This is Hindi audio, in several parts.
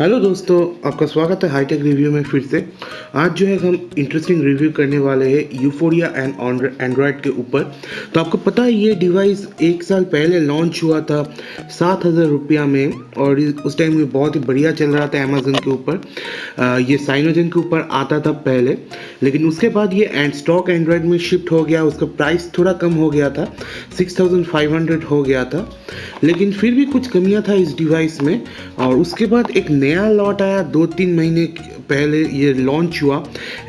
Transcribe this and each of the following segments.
हेलो दोस्तों, आपका स्वागत है हाईटेक रिव्यू में फिर से। आज जो है हम इंटरेस्टिंग रिव्यू करने वाले हैं यूफोरिया एंड एंड्रॉयड के ऊपर। तो आपको पता है ये डिवाइस 1 साल पहले लॉन्च हुआ था 7,000 रुपया में, और उस टाइम में बहुत ही बढ़िया चल रहा था अमेजन के ऊपर। ये साइनोजेन के ऊपर आता था पहले, लेकिन उसके बाद ये स्टॉक एंड्रॉयड में शिफ्ट हो गया। उसका प्राइस थोड़ा कम हो गया था, 6,500 हो गया था, लेकिन फिर भी कुछ कमियां था इस डिवाइस में। और उसके बाद एक नया लॉट आया 2-3 महीने पहले, ये लॉन्च हुआ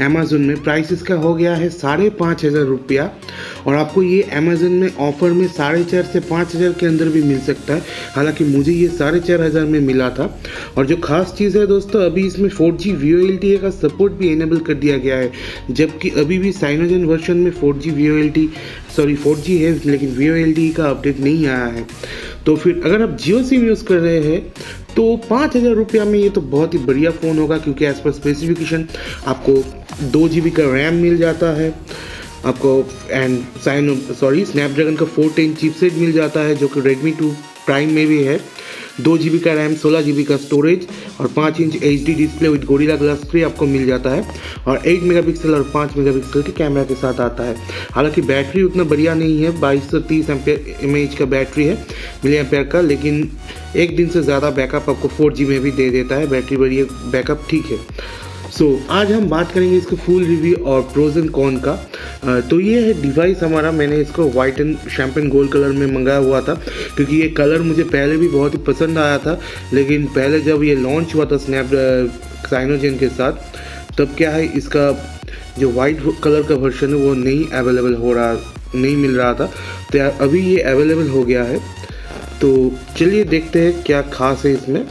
अमेजोन में। प्राइस इसका हो गया है 5,500 रुपया, और आपको ये अमेजोन में ऑफर में 4,500 से 5,000 के अंदर भी मिल सकता है। हालांकि मुझे ये 4,500 में मिला था। और जो खास चीज़ है दोस्तों, अभी इसमें 4G VoLTE का सपोर्ट भी इनेबल कर दिया गया है, जबकि अभी भी साइनोजेन वर्जन में 4G है, लेकिन VoLTE का अपडेट नहीं आया है। तो फिर अगर आप जियो सिम यूज़ कर रहे हैं तो 5,000 रुपया में ये तो बहुत ही बढ़िया फ़ोन होगा, क्योंकि एज़ पर स्पेसिफिकेशन आपको 2 GB का रैम मिल जाता है आपको, एंड स्नैपड्रैगन का 410 चिपसेट मिल जाता है, जो कि Redmi 2 प्राइम में भी है। 2 GB का रैम, 16 GB का स्टोरेज, और 5 inch HD display with gorilla glass 3 आपको मिल जाता है, और 8 मेगापिक्सल और 5 मेगापिक्सल के कैमरा के साथ आता है। हालांकि बैटरी उतना बढ़िया नहीं है, 2230 mAh का बैटरी है, मिली एम्पेयर का, लेकिन एक दिन से ज़्यादा बैकअप आपको 4G में भी दे देता है। बैटरी बढ़िया, बैकअप ठीक है। आज हम बात करेंगे इसके फुल रिव्यू और प्रोज एंड कॉन का। तो ये है डिवाइस हमारा। मैंने इसको white and champagne gold colour में मंगाया हुआ था, क्योंकि ये कलर मुझे पहले भी बहुत ही पसंद आया था, लेकिन पहले जब ये लॉन्च हुआ था साइनोजेन के साथ, तब क्या है, इसका जो वाइट कलर का वर्जन है वो नहीं मिल रहा था। तो अभी ये अवेलेबल हो गया है। तो चलिए देखते हैं क्या खास है इसमें।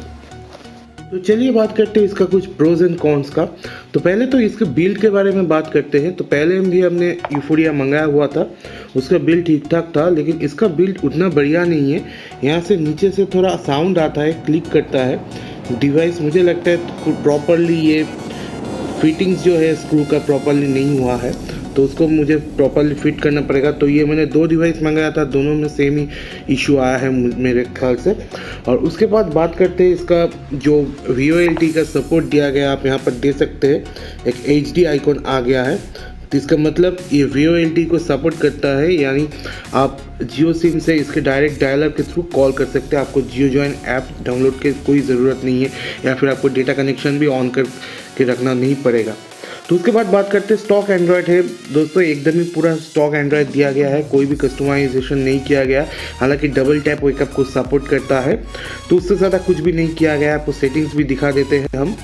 तो चलिए बात करते हैं इसका कुछ प्रोज एंड कॉन्स का। तो पहले तो इसके बिल्ड के बारे में बात करते हैं। तो पहले हमने यूफोरिया मंगाया हुआ था, उसका बिल्ड ठीक ठाक था, लेकिन इसका बिल्ड उतना बढ़िया नहीं है। यहाँ से नीचे से थोड़ा साउंड आता है, क्लिक करता है डिवाइस। मुझे लगता है प्रॉपरली ये फिटिंग्स जो है स्क्रू का प्रॉपरली नहीं हुआ है, तो उसको मुझे प्रॉपरली फिट करना पड़ेगा। तो ये मैंने 2 डिवाइस मंगाया था, दोनों में सेम ही इशू आया है मेरे ख्याल से। और उसके बाद बात करते हैं इसका जो VoLTE का सपोर्ट दिया गया, आप यहाँ पर दे सकते हैं, एक HD आइकॉन आ गया है। तो इसका मतलब ये VoLTE को सपोर्ट करता है, यानी आप जियो सिम से इसके डायरेक्ट डायलर के थ्रू कॉल कर सकते हैं। आपको जियो जॉइन ऐप डाउनलोड की कोई ज़रूरत नहीं है, या फिर आपको डेटा कनेक्शन भी ऑन करके रखना नहीं पड़ेगा। तो उसके बाद बात करते हैं स्टॉक एंड्रॉयड है दोस्तों। एकदम ही पूरा स्टॉक एंड्रॉयड दिया गया है, कोई भी कस्टमाइजेशन नहीं किया गया। हालांकि डबल टैप वेकअप को सपोर्ट करता है, तो उससे ज़्यादा कुछ भी नहीं किया गया। आपको सेटिंग्स भी दिखा देते हैं हम।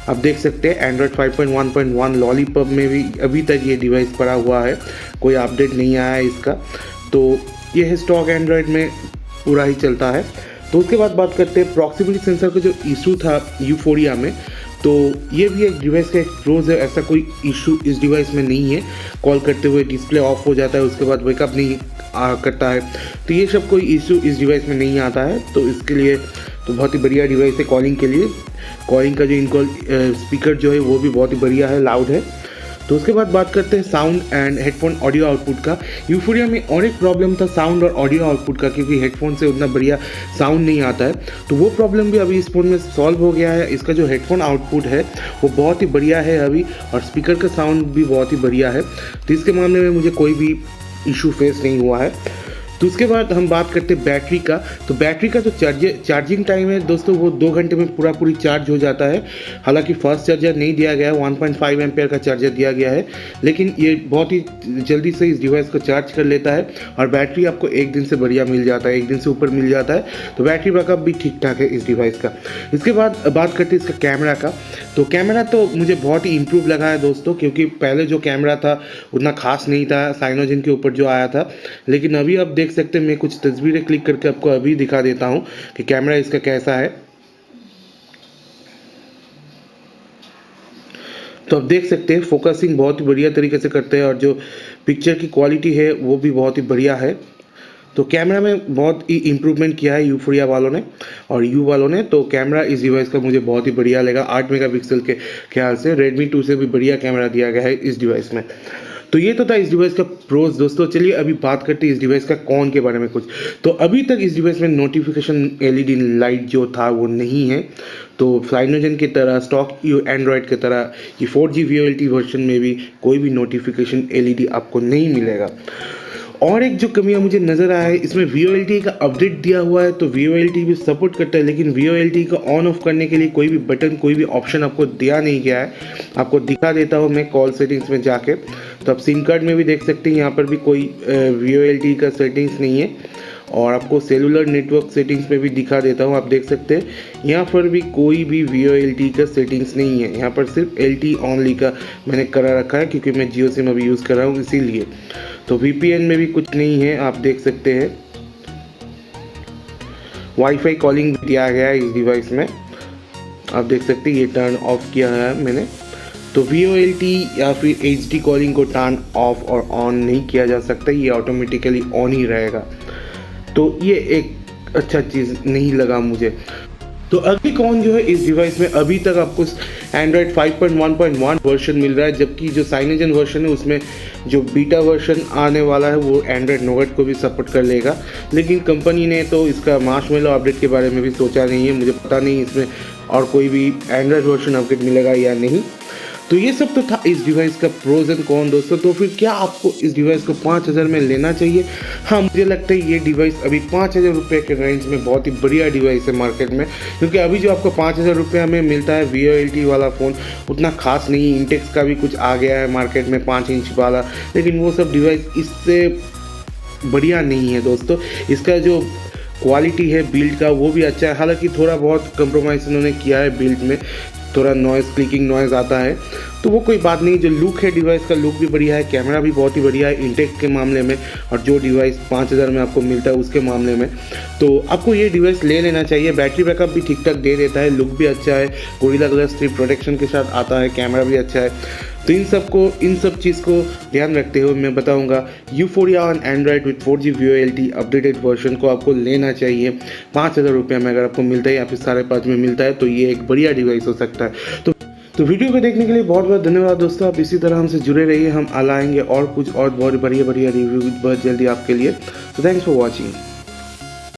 आप देख सकते हैं एंड्रॉयड 5.1.1 लॉलीपॉप में भी अभी तक ये डिवाइस पड़ा हुआ है, कोई अपडेट नहीं आया है इसका। तो ये है स्टॉक एंड्रॉयड में पूरा ही चलता है। तो उसके बाद बात करते हैं प्रॉक्सिमिटी सेंसर का जो इशू था यूफोरिया में। तो ये भी एक डिवाइस का एक प्रोज है, ऐसा कोई इशू इस डिवाइस में नहीं है। कॉल करते हुए डिस्प्ले ऑफ हो जाता है, उसके बाद वेकअप नहीं करता है, तो ये सब कोई इशू इस डिवाइस में नहीं आता है। तो इसके लिए तो बहुत ही बढ़िया डिवाइस है कॉलिंग के लिए। कॉलिंग का जो इनकॉल स्पीकर जो है वो भी बहुत ही बढ़िया है, लाउड है। तो उसके बाद बात करते हैं sound and headphone audio output का। यूफोरिया में और एक प्रॉब्लम था साउंड और ऑडियो आउटपुट का, क्योंकि हेडफोन से उतना बढ़िया साउंड नहीं आता है। तो वो प्रॉब्लम भी अभी इस फ़ोन में सॉल्व हो गया है। इसका जो हेडफोन आउटपुट है वो बहुत ही बढ़िया है अभी, और स्पीकर का साउंड भी बहुत ही बढ़िया है। तो इसके मामले में मुझे कोई भी इशू फेस नहीं हुआ है। तो उसके बाद हम बात करते हैं बैटरी का। तो बैटरी का जो चार्जिंग टाइम है दोस्तों, वो 2 घंटे में पूरी चार्ज हो जाता है। हालांकि फास्ट चार्जर नहीं दिया गया है, 1.5 एम्पेयर का चार्जर दिया गया है, लेकिन ये बहुत ही जल्दी से इस डिवाइस को चार्ज कर लेता है, और बैटरी आपको 1 दिन से बढ़िया मिल जाता है, 1 दिन से ऊपर मिल जाता है। तो बैटरी बैकअप भी ठीक ठाक है इस डिवाइस का। इसके बाद बात करते हैं इसका कैमरा का। तो कैमरा तो मुझे बहुत ही इम्प्रूव लगा है दोस्तों, क्योंकि पहले जो कैमरा था उतना खास नहीं था साइनोजेन के ऊपर जो आया था, लेकिन अभी आप देख सकते हैं, मैं कुछ तस्वीरें क्लिक करके आपको अभी दिखा देता हूं कि कैमरा इसका कैसा है। तो आप देख सकते हैं फोकसिंग बहुत ही बढ़िया तरीके से करते हैं, और जो पिक्चर की क्वालिटी है वो भी बहुत ही बढ़िया है। तो कैमरा में बहुत ही इम्प्रूवमेंट किया है यूफोरिया वालों ने और यू वालों ने। तो कैमरा इस डिवाइस का मुझे बहुत ही बढ़िया लगा। 8 मेगापिक्सल के ख्याल से Redmi 2 से भी बढ़िया कैमरा दिया गया है इस डिवाइस में। तो ये तो था इस डिवाइस का प्रोज दोस्तों। चलिए अभी बात करते हैं इस डिवाइस का कॉन के बारे में कुछ। तो अभी तक इस डिवाइस में नोटिफिकेशन एलईडी लाइट जो था वो नहीं है। तो साइनोजन की तरह स्टॉक एंड्रॉयड की तरह ये 4G VoLTE वर्जन में भी कोई भी नोटिफिकेशन एलईडी आपको नहीं मिलेगा। और एक जो कमियां मुझे नज़र आया है, इसमें VoLTE का अपडेट दिया हुआ है तो VoLTE भी सपोर्ट करता है, लेकिन VoLTE को ऑन ऑफ करने के लिए कोई भी बटन कोई भी ऑप्शन आपको दिया नहीं गया है। आपको दिखा देता हूँ मैं कॉल सेटिंग्स में जाके, तो आप सिम कार्ड में भी देख सकते हैं यहाँ पर भी कोई VoLTE का सेटिंग्स नहीं है। और आपको सेलुलर नेटवर्क सेटिंग्स में भी दिखा देता हूँ, आप देख सकते हैं यहाँ पर भी कोई भी VoLTE का सेटिंग्स नहीं है। यहाँ पर सिर्फ LTE ओनली का मैंने करा रखा है क्योंकि मैं जियो सिम अभी यूज़ कर रहा हूँ इसीलिए। तो VPN में भी कुछ नहीं है, आप देख सकते हैं। वाईफाई कॉलिंग भी दिया गया है इस डिवाइस में, आप देख सकते हैं ये टर्न ऑफ किया है मैंने। तो VoLTE या फिर HD कॉलिंग को टर्न ऑफ और ऑन नहीं किया जा सकता, ये ऑटोमेटिकली ऑन ही रहेगा। तो ये एक अच्छा चीज़ नहीं लगा मुझे। तो अगली कॉन जो है इस डिवाइस में अभी तक आपको एंड्रॉयड 5.1.1 वर्जन मिल रहा है, जबकि जो साइनोजन वर्जन है उसमें जो बीटा वर्जन आने वाला है वो एंड्रॉयड नोगेट को भी सपोर्ट कर लेगा। लेकिन कंपनी ने तो इसका मार्शमेलो अपडेट के बारे में भी सोचा नहीं है, मुझे पता नहीं इसमें और कोई भी एंड्रॉयड वर्जन अपडेट मिलेगा या नहीं। तो ये सब तो था इस डिवाइस का प्रोज एंड कॉन दोस्तों। तो फिर क्या आपको इस डिवाइस को 5000 में लेना चाहिए? हाँ, मुझे लगता है ये डिवाइस अभी 5000 रुपये के रेंज में बहुत ही बढ़िया डिवाइस है मार्केट में, क्योंकि अभी जो आपको 5000 रुपये में मिलता है VoLTE वाला फ़ोन उतना खास नहीं है। इंटेक्स का भी कुछ आ गया है मार्केट में 5 इंच वाला, लेकिन वो सब डिवाइस इससे बढ़िया नहीं है दोस्तों। इसका जो क्वालिटी है बिल्ड का वो भी अच्छा है, हालांकि थोड़ा बहुत कंप्रोमाइज़ उन्होंने किया है बिल्ड में, थोड़ा नॉइज़ क्लिकिंग नॉइज़ आता है, तो वो कोई बात नहीं। जो लुक है डिवाइस का लुक भी बढ़िया है, कैमरा भी बहुत ही बढ़िया है इंटेक्स के मामले में, और जो डिवाइस 5000 में आपको मिलता है उसके मामले में, तो आपको ये डिवाइस ले लेना चाहिए। बैटरी बैकअप भी ठीक ठाक दे देता है, लुक भी अच्छा है, गोरिल्ला ग्लास 3 प्रोटेक्शन के साथ आता है, कैमरा भी अच्छा है। तो इन सब चीज़ को ध्यान रखते हुए मैं बताऊंगा euphoria on Android with 4G VoLTE updated version को आपको लेना चाहिए 5000 रुपये में। अगर आपको मिलता है या फिर 5.5 में मिलता है तो ये एक बढ़िया डिवाइस हो सकता है। तो वीडियो को देखने के लिए बहुत बहुत धन्यवाद दोस्तों। आप इसी तरह हमसे जुड़े रहिए, हम लाएंगे और कुछ और बहुत बढ़िया रिव्यू बहुत जल्दी आपके लिए। तो थैंक्स फॉर वॉचिंग।